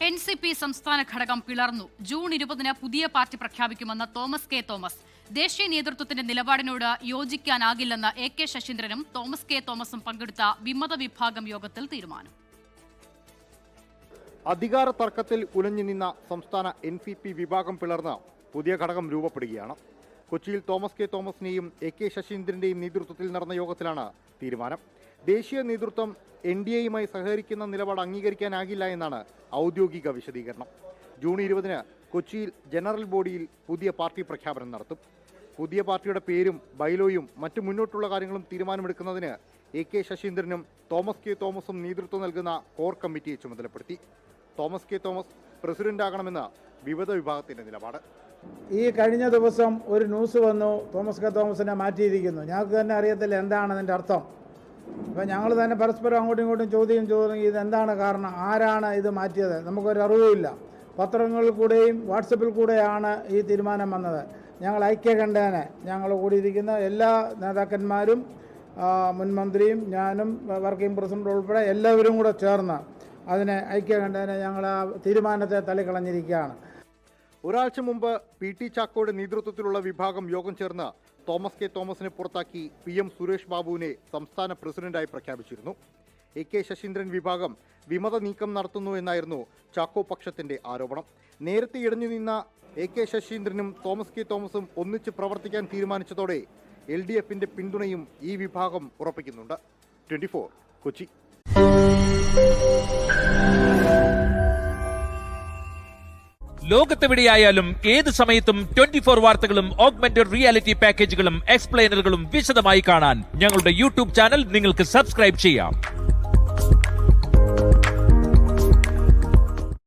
NCP സംസ്ഥാന ഘടകം പിളർന്നു. ജൂൺ 20-ന് പുതിയ പാർട്ടി പ്രഖ്യാപിക്കുമെന്ന് തോമസ് കെ തോമസ്. ദേശീയ നേതൃത്വത്തിന്റെ നിലപാടിനോട് യോജിക്കാനാകില്ലെന്ന് AK ശശീന്ദ്രനും തോമസ് കെ തോമസും പങ്കെടുത്ത വിമത വിഭാഗം യോഗത്തിൽ തീരുമാനം. അധികാര തർക്കത്തിൽ ഉലഞ്ഞു നിന്ന സംസ്ഥാന NCP വിഭാഗം പിളർന്ന് പുതിയ ഘടകം രൂപപ്പെടുകയാണ്. കൊച്ചിയിൽ തോമസ് കെ തോമസിന്റെയും AK ശശീന്ദ്രന്റെയും നേതൃത്വത്തിൽ നടന്ന യോഗത്തിലാണ് തീരുമാനം. ദേശീയ നേതൃത്വം NDAയുമായി സഹകരിക്കുന്ന നിലപാട് അംഗീകരിക്കാനാകില്ല എന്നാണ് ഔദ്യോഗിക വിശദീകരണം. ജൂൺ 20-ന് കൊച്ചിയിൽ ജനറൽ ബോഡിയിൽ പുതിയ പാർട്ടി പ്രഖ്യാപനം നടത്തും. പുതിയ പാർട്ടിയുടെ പേരും ബൈലോയും മറ്റു മുന്നോട്ടുള്ള കാര്യങ്ങളും തീരുമാനമെടുക്കുന്നതിന് AK ശശീന്ദ്രനും തോമസ് കെ തോമസും നേതൃത്വം നൽകുന്ന കോർ കമ്മിറ്റിയെ ചുമതലപ്പെടുത്തി. തോമസ് കെ തോമസ് പ്രസിഡന്റാകണമെന്ന് വിമത വിഭാഗത്തിന്റെ നിലപാട്. ഈ കഴിഞ്ഞ ദിവസം ഒരു ന്യൂസ് വന്നു, തോമസ് കെ തോമസിനെ മാറ്റിയിരിക്കുന്നു. ഞങ്ങൾക്ക് തന്നെ അറിയത്തില്ല എന്താണ് അതിൻ്റെ അർത്ഥം. അപ്പം ഞങ്ങൾ തന്നെ പരസ്പരം അങ്ങോട്ടും ഇങ്ങോട്ടും ചോദ്യം ഇതെന്താണ് കാരണം, ആരാണ് ഇത് മാറ്റിയത്, നമുക്കൊരു അറിവുമില്ല. പത്രങ്ങളിൽ കൂടെയും വാട്സപ്പിൽ കൂടെയാണ് ഈ തീരുമാനം വന്നത്. ഞങ്ങൾ ഐക്യകണ്ഠേന ഞങ്ങൾ കൂടിയിരിക്കുന്ന എല്ലാ നേതാക്കന്മാരും മുൻ മന്ത്രിയും ഞാനും വർക്കിംഗ് പ്രസിഡന്റ് ഉൾപ്പെടെ എല്ലാവരും കൂടെ ചേർന്ന് അതിനെ ഐക്യകണ്ഠേന ഞങ്ങൾ ആ തീരുമാനത്തെ തള്ളിക്കളഞ്ഞിരിക്കുകയാണ്. ഒരാഴ്ച മുമ്പ് PT ചാക്കോയുടെ നേതൃത്വത്തിലുള്ള വിഭാഗം യോഗം ചേർന്ന് തോമസ് കെ തോമസിനെ പുറത്താക്കി PM സുരേഷ് ബാബുവിനെ സംസ്ഥാന പ്രസിഡന്റായി പ്രഖ്യാപിച്ചിരുന്നു. AK ശശീന്ദ്രൻ വിഭാഗം വിമത നീക്കം നടത്തുന്നു എന്നായിരുന്നു ചാക്കോ പക്ഷത്തിന്റെ ആരോപണം. നേരത്തെ ഇടഞ്ഞു നിന്ന AK ശശീന്ദ്രനും തോമസ് കെ തോമസും ഒന്നിച്ച് പ്രവർത്തിക്കാൻ തീരുമാനിച്ചതോടെ LDFന്റെ പിന്തുണയും ഈ വിഭാഗം ഉറപ്പിക്കുന്നുണ്ട്. 24 കൊച്ചി. ലോകത്തെവിടെയായാലും ഏത് സമയത്തും 24 വാർത്തകളും ഓഗ്മെന്റഡ് റിയാലിറ്റി പാക്കേജുകളും എക്സ്പ്ലെയിനറുകളും വിശദമായി കാണാൻ ഞങ്ങളുടെ YouTube ചാനൽ നിങ്ങൾക്ക് സബ്സ്ക്രൈബ് ചെയ്യാം.